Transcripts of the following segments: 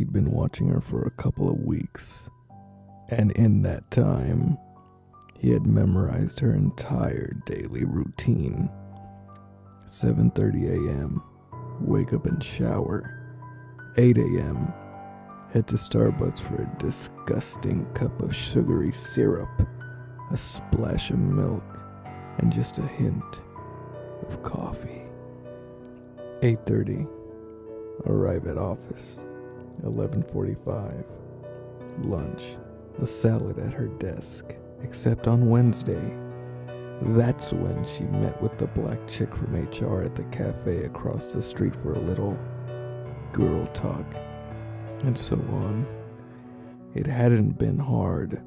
he'd been watching her for a couple of weeks, and in that time, he had memorized her entire daily routine. 7:30 a.m., wake up and shower. 8 a.m., head to Starbucks for a disgusting cup of sugary syrup, a splash of milk, and just a hint of coffee. 8:30, arrive at office. 11:45, lunch, a salad at her desk, except on Wednesday. That's when she met with the black chick from HR at the cafe across the street for a little girl talk, and so on. It hadn't been hard.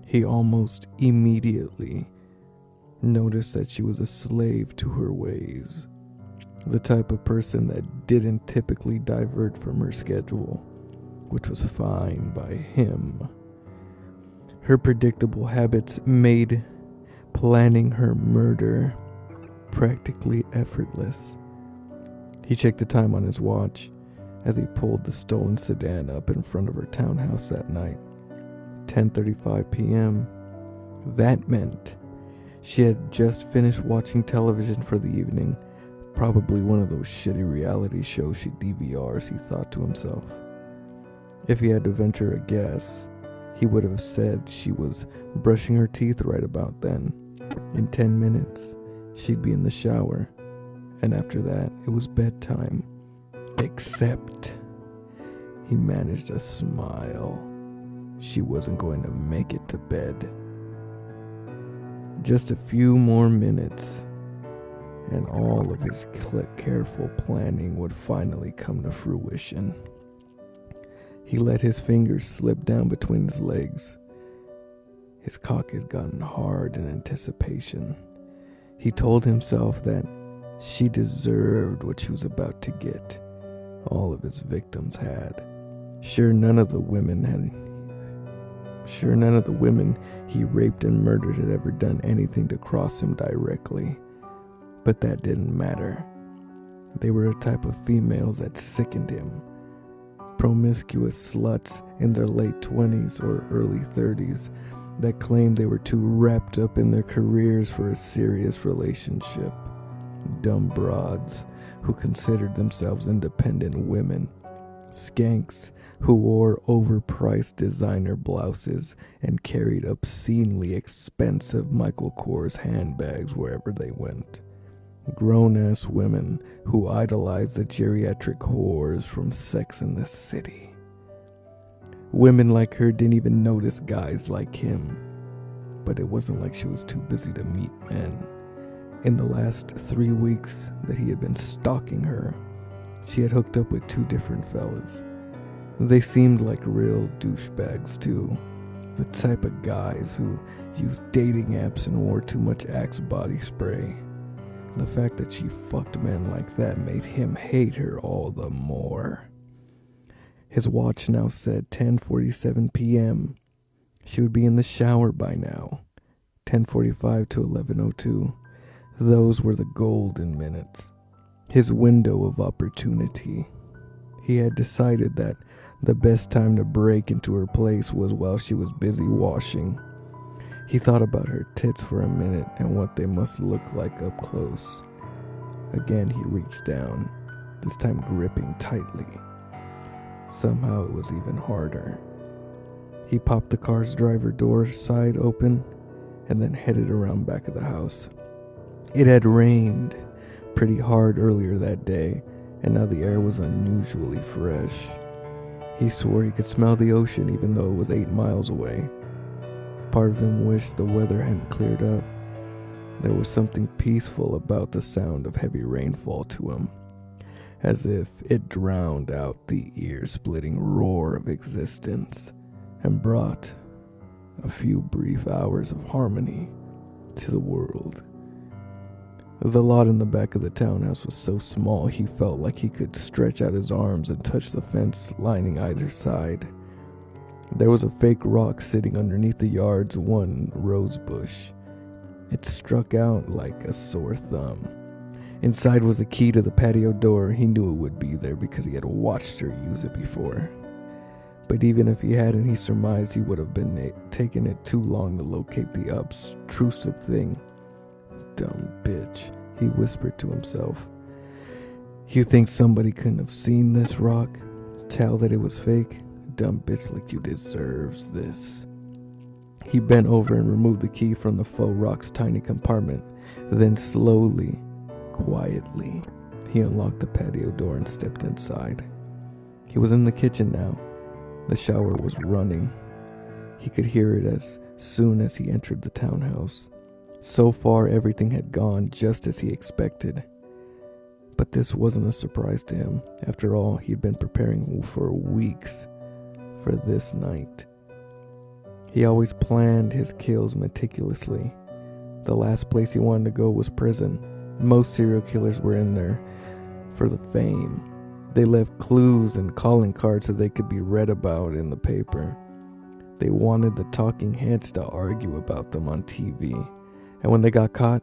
He almost immediately noticed that she was a slave to her ways, the type of person that didn't typically divert from her schedule, which was fine by him. Her predictable habits made planning her murder practically effortless. He checked the time on his watch as he pulled the stolen sedan up in front of her townhouse that night. 10:35 p.m. That meant she had just finished watching television for the evening, probably one of those shitty reality shows she DVRs, he thought to himself. If he had to venture a guess, he would have said she was brushing her teeth right about then. In 10 minutes, she'd be in the shower, and after that, it was bedtime. Except, he managed a smile. She wasn't going to make it to bed. Just a few more minutes, and all of his careful planning would finally come to fruition. He let his fingers slip down between his legs. His cock had gotten hard in anticipation. He told himself that she deserved what she was about to get. All of his victims had. Sure, none of the women he raped and murdered had ever done anything to cross him directly. But that didn't matter. They were a type of females that sickened him. Promiscuous sluts in their late 20s or early 30s that claimed they were too wrapped up in their careers for a serious relationship. Dumb broads who considered themselves independent women. Skanks who wore overpriced designer blouses and carried obscenely expensive Michael Kors handbags wherever they went. Grown-ass women who idolized the geriatric whores from Sex and the City. Women like her didn't even notice guys like him, but it wasn't like she was too busy to meet men. In the last 3 weeks that he had been stalking her, she had hooked up with 2 different fellas. They seemed like real douchebags too, the type of guys who used dating apps and wore too much Axe body spray. The fact that she fucked men like that made him hate her all the more. His watch now said 10:47 p.m. She would be in the shower by now. 10:45 to 11:02. Those were the golden minutes. His window of opportunity. He had decided that the best time to break into her place was while she was busy washing. He thought about her tits for a minute and what they must look like up close. Again he reached down, this time gripping tightly. Somehow it was even harder. He popped the car's driver door side open and then headed around back of the house. It had rained pretty hard earlier that day, and now the air was unusually fresh. He swore he could smell the ocean even though it was 8 miles away. Part of him wished the weather hadn't cleared up. There was something peaceful about the sound of heavy rainfall to him, as if it drowned out the ear-splitting roar of existence and brought a few brief hours of harmony to the world. The lot in the back of the townhouse was so small he felt like he could stretch out his arms and touch the fence lining either side. There was a fake rock sitting underneath the yard's one rose bush. It struck out like a sore thumb. Inside was a key to the patio door. He knew it would be there because he had watched her use it before. But even if he hadn't, he surmised he would have been taking it too long to locate the obtrusive thing. Dumb bitch, he whispered to himself. You think somebody couldn't have seen this rock? Tell that it was fake? Dumb bitch like you deserves this. He bent over and removed the key from the faux rock's tiny compartment. Then slowly, quietly, he unlocked the patio door and stepped inside. He was in the kitchen now. The shower was running. He could hear it as soon as he entered the townhouse. So far, everything had gone just as he expected. But this wasn't a surprise to him. After all, he'd been preparing for weeks for this night. He always planned his kills meticulously. The last place he wanted to go was prison. Most serial killers were in there for the fame. They left clues and calling cards so they could be read about in the paper. They wanted the talking heads to argue about them on TV. And when they got caught,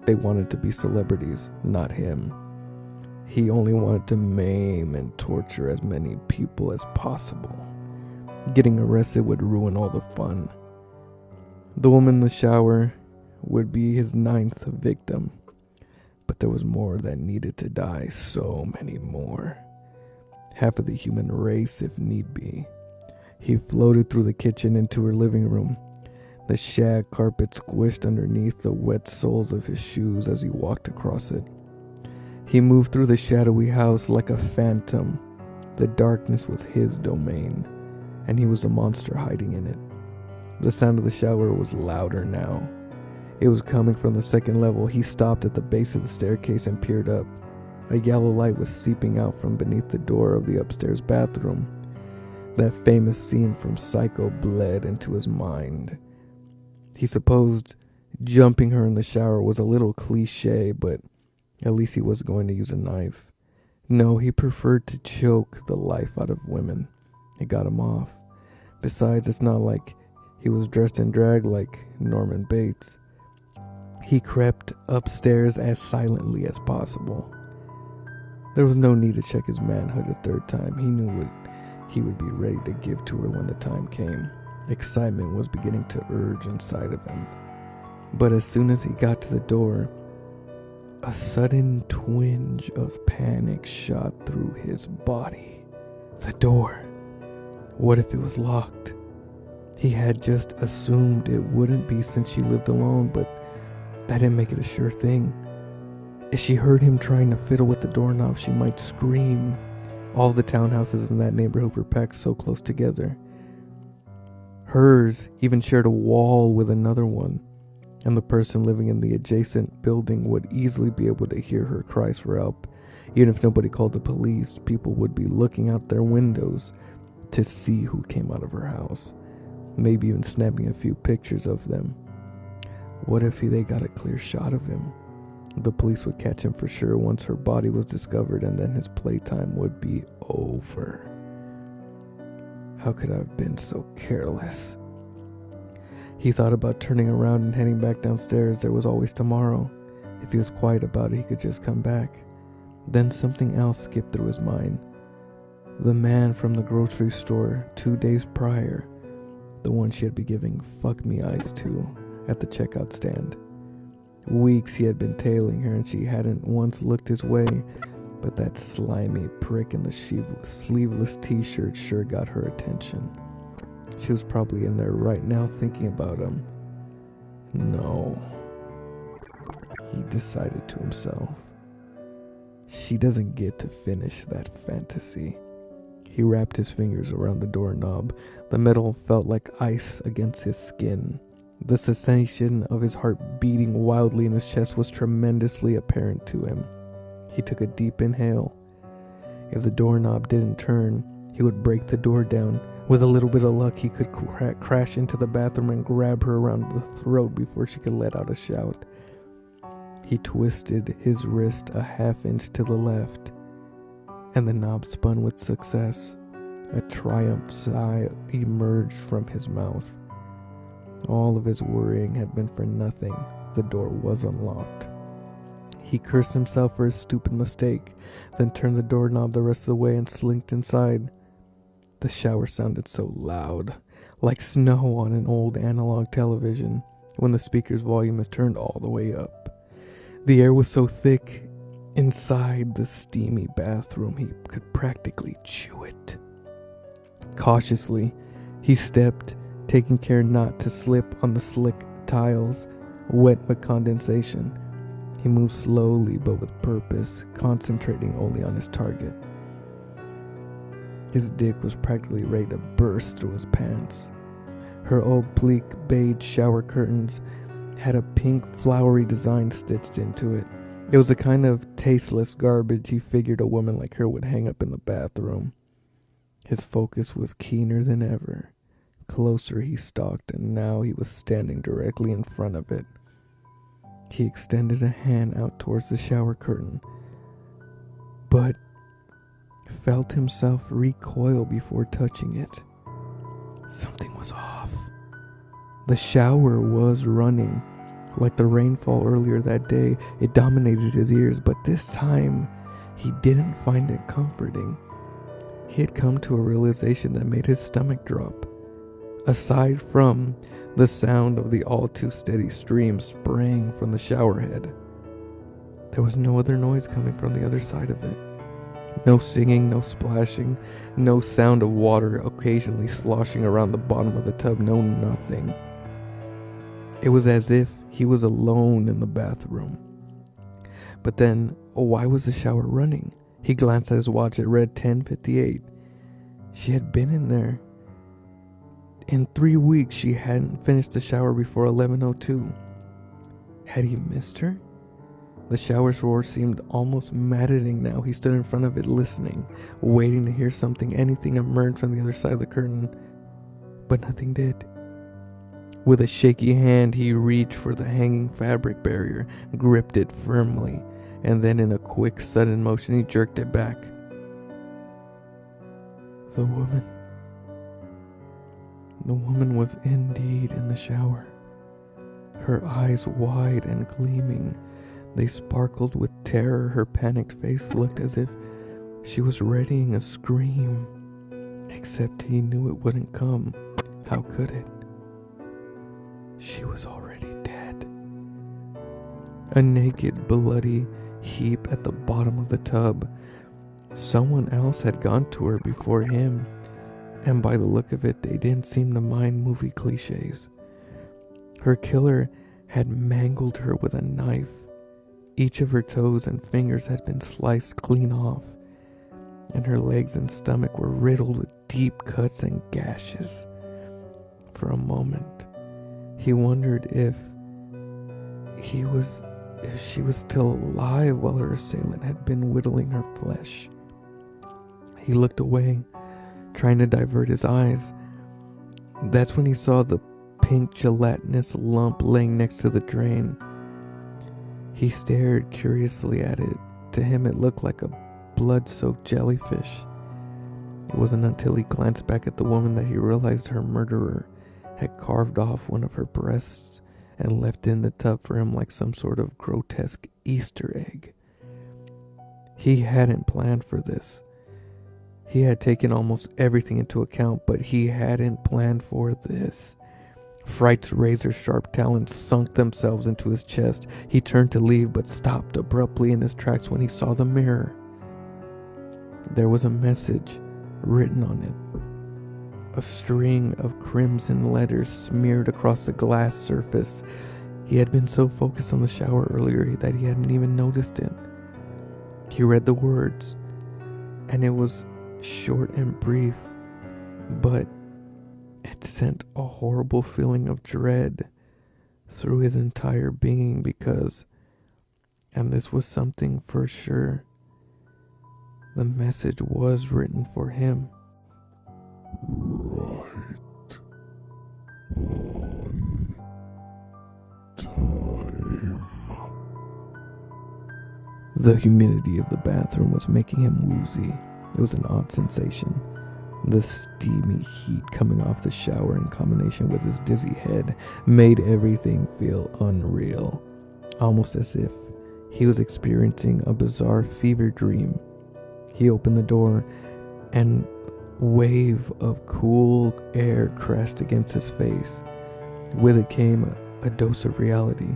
they wanted to be celebrities, not him. He only wanted to maim and torture as many people as possible. Getting arrested would ruin all the fun. The woman in the shower would be his 9th victim. But there was more that needed to die, so many more. Half of the human race if need be. He floated through the kitchen into her living room. The shag carpet squished underneath the wet soles of his shoes as he walked across it. He moved through the shadowy house like a phantom. The darkness was his domain, and he was a monster hiding in it. The sound of the shower was louder now. It was coming from the second level. He stopped at the base of the staircase and peered up. A yellow light was seeping out from beneath the door of the upstairs bathroom. That famous scene from Psycho bled into his mind. He supposed jumping her in the shower was a little cliche, but at least he was going to use a knife. No, he preferred to choke the life out of women. It got him off. Besides, it's not like he was dressed in drag like Norman Bates. He crept upstairs as silently as possible. There was no need to check his manhood a third time. He knew what he would be ready to give to her when the time came. Excitement was beginning to urge inside of him. But as soon as he got to the door, a sudden twinge of panic shot through his body. The door. What if it was locked? He had just assumed it wouldn't be since she lived alone, but that didn't make it a sure thing. If she heard him trying to fiddle with the doorknob, she might scream. All the townhouses in that neighborhood were packed so close together. Hers even shared a wall with another one, and the person living in the adjacent building would easily be able to hear her cries for help. Even if nobody called the police, people would be looking out their windows to see who came out of her house, maybe even snapping a few pictures of them. What if they got a clear shot of him? The police would catch him for sure once her body was discovered, and then his playtime would be over. How could I have been so careless? He thought about turning around and heading back downstairs. There was always tomorrow. If he was quiet about it, he could just come back. Then something else skipped through his mind. The man from the grocery store 2 days prior, the one she had been giving fuck me eyes to at the checkout stand. Weeks he had been tailing her and she hadn't once looked his way, but that slimy prick in the sleeveless t-shirt sure got her attention. She was probably in there right now thinking about him. No, he decided to himself. She doesn't get to finish that fantasy. He wrapped his fingers around the doorknob. The metal felt like ice against his skin. The sensation of his heart beating wildly in his chest was tremendously apparent to him. He took a deep inhale. If the doorknob didn't turn, he would break the door down. With a little bit of luck, he could crash into the bathroom and grab her around the throat before she could let out a shout. He twisted his wrist a half-inch to the left, and the knob spun with success. A triumph sigh emerged from his mouth. All of his worrying had been for nothing. The door was unlocked. He cursed himself for his stupid mistake, then turned the doorknob the rest of the way and slinked inside. The shower sounded so loud, like snow on an old analog television when the speaker's volume is turned all the way up. The air was so thick inside the steamy bathroom he could practically chew it. Cautiously, he stepped, taking care not to slip on the slick tiles, wet with condensation. He moved slowly but with purpose, concentrating only on his target. His dick was practically ready to burst through his pants. Her oblique beige shower curtains had a pink flowery design stitched into it. It was the kind of tasteless garbage he figured a woman like her would hang up in the bathroom. His focus was keener than ever. Closer he stalked, and now he was standing directly in front of it. He extended a hand out towards the shower curtain, but felt himself recoil before touching it. Something was off. The shower was running. Like the rainfall earlier that day, it dominated his ears, but this time he didn't find it comforting. He had come to a realization that made his stomach drop. Aside from the sound of the all-too-steady stream spraying from the shower head, there was no other noise coming from the other side of it. No singing, no splashing, no sound of water occasionally sloshing around the bottom of the tub, no nothing. It was as if he was alone in the bathroom. But then, why was the shower running? He glanced at his watch. It read 10:58. She had been in there. In 3 weeks, she hadn't finished the shower before 11:02. Had he missed her? The shower's roar seemed almost maddening now. He stood in front of it listening, waiting to hear something, anything emerge from the other side of the curtain. But nothing did. With a shaky hand, he reached for the hanging fabric barrier, gripped it firmly, and then in a quick, sudden motion, he jerked it back. The woman was indeed in the shower. Her eyes wide and gleaming, they sparkled with terror. Her panicked face looked as if she was readying a scream. Except he knew it wouldn't come. How could it? She was already dead. A naked, bloody heap at the bottom of the tub. Someone else had gone to her before him, and by the look of it, they didn't seem to mind movie cliches. Her killer had mangled her with a knife. Each of her toes and fingers had been sliced clean off, and her legs and stomach were riddled with deep cuts and gashes. For a moment, he wondered if she was still alive while her assailant had been whittling her flesh. He looked away, trying to divert his eyes. That's when he saw the pink gelatinous lump laying next to the drain. He stared curiously at it. To him it looked like a blood-soaked jellyfish. It wasn't until he glanced back at the woman that he realized her murderer had carved off one of her breasts and left it in the tub for him like some sort of grotesque Easter egg. He hadn't planned for this. He had taken almost everything into account, but he hadn't planned for this. Fright's razor-sharp talons sunk themselves into his chest. He turned to leave, but stopped abruptly in his tracks when he saw the mirror. There was a message written on it. A string of crimson letters smeared across the glass surface. He had been so focused on the shower earlier that he hadn't even noticed it. He read the words, and it was short and brief, but it sent a horrible feeling of dread through his entire being because, and this was something for sure, the message was written for him. Right on time. The humidity of the bathroom was making him woozy. It was an odd sensation. The steamy heat coming off the shower in combination with his dizzy head made everything feel unreal, almost as if he was experiencing a bizarre fever dream. He opened the door, and wave of cool air crashed against his face. With it came a dose of reality.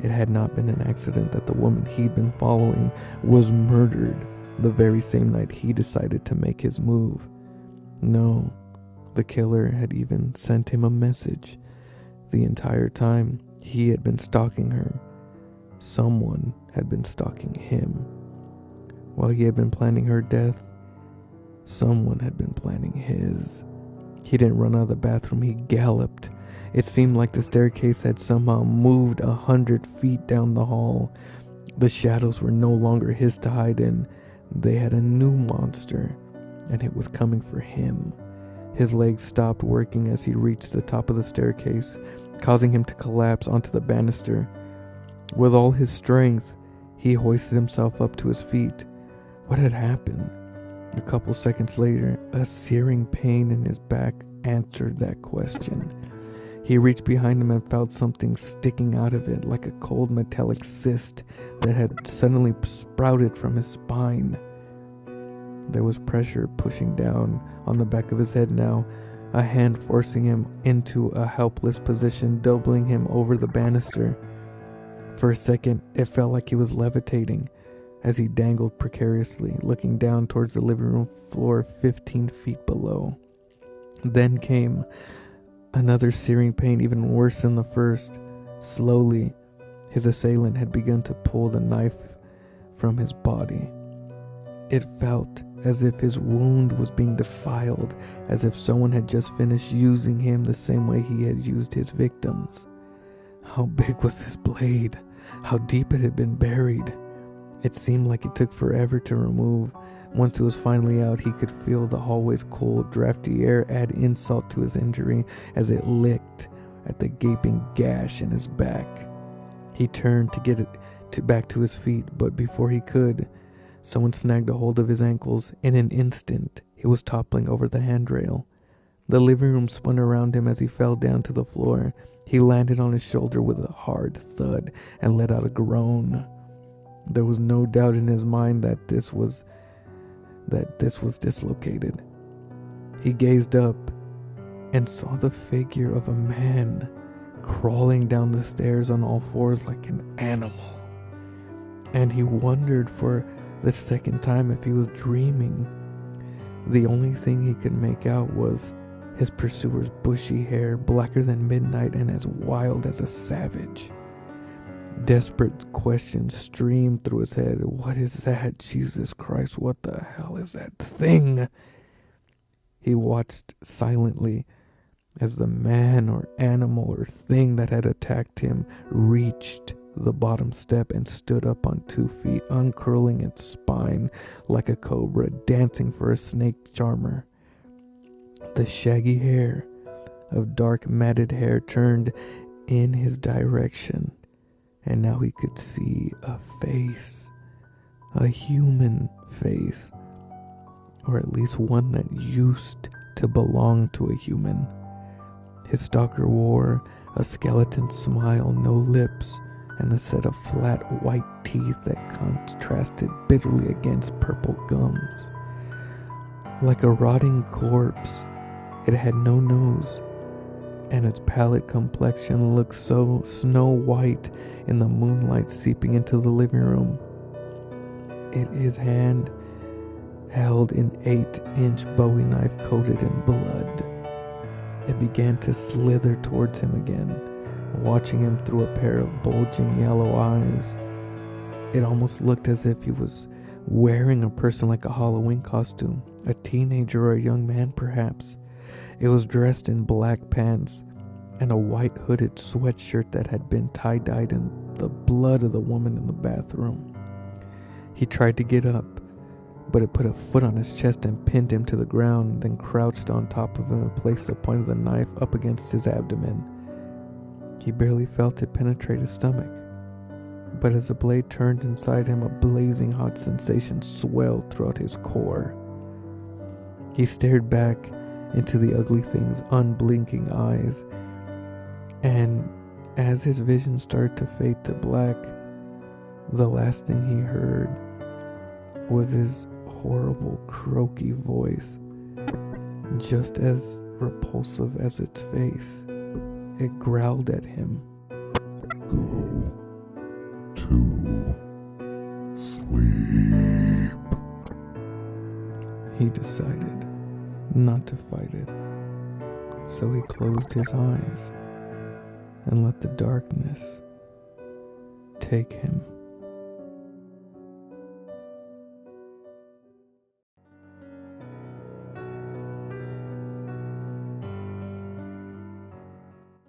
It had not been an accident that the woman he'd been following was murdered the very same night he decided to make his move. No, the killer had even sent him a message. The entire time he had been stalking her, someone had been stalking him. While he had been planning her death, someone had been planning his. He didn't run out of the bathroom, he galloped. It seemed like the staircase had somehow moved 100 feet down the hall. The shadows were no longer his to hide in. They had a new monster, and it was coming for him. His legs stopped working as he reached the top of the staircase, causing him to collapse onto the banister. With all his strength, he hoisted himself up to his feet. What had happened? A couple seconds later, a searing pain in his back answered that question. He reached behind him and felt something sticking out of it like a cold metallic cyst that had suddenly sprouted from his spine. There was pressure pushing down on the back of his head now, a hand forcing him into a helpless position, doubling him over the banister. For a second, it felt like he was levitating as he dangled precariously, looking down towards the living room floor 15 feet below. Then came another searing pain, even worse than the first. Slowly, his assailant had begun to pull the knife from his body. It felt as if his wound was being defiled, as if someone had just finished using him the same way he had used his victims. How big was this blade? How deep it had been buried? It seemed like it took forever to remove. Once it was finally out, he could feel the hallway's cold, drafty air add insult to his injury as it licked at the gaping gash in his back. He turned to get back to his feet, but before he could, someone snagged a hold of his ankles. In an instant, he was toppling over the handrail. The living room spun around him as he fell down to the floor. He landed on his shoulder with a hard thud and let out a groan. There was no doubt in his mind that this was dislocated. He gazed up and saw the figure of a man crawling down the stairs on all fours like an animal. And he wondered for the second time if he was dreaming. The only thing he could make out was his pursuer's bushy hair, blacker than midnight and as wild as a savage. Desperate questions streamed through his head. What is that? Jesus Christ, what the hell is that thing? He watched silently as the man or animal or thing that had attacked him reached the bottom step and stood up on 2 feet, uncurling its spine like a cobra, dancing for a snake charmer. The shaggy hair of dark matted hair turned in his direction, and now he could see a face, a human face, or at least one that used to belong to a human. His stalker wore a skeleton smile, no lips, and a set of flat white teeth that contrasted bitterly against purple gums. Like a rotting corpse, it had no nose, and its pallid complexion looked so snow white in the moonlight seeping into the living room. His hand held an 8-inch Bowie knife coated in blood. It began to slither towards him again, watching him through a pair of bulging yellow eyes. It almost looked as if he was wearing a person like a Halloween costume, a teenager or a young man perhaps. It was dressed in black pants and a white hooded sweatshirt that had been tie-dyed in the blood of the woman in the bathroom. He tried to get up, but it put a foot on his chest and pinned him to the ground, then crouched on top of him and placed the point of the knife up against his abdomen. He barely felt it penetrate his stomach, but as the blade turned inside him, a blazing hot sensation swelled throughout his core. He stared back into the ugly thing's unblinking eyes, and as his vision started to fade to black, the last thing he heard was his horrible, croaky voice. Just as repulsive as its face, it growled at him. Go to sleep. He decided not to fight it, so he closed his eyes and let the darkness take him.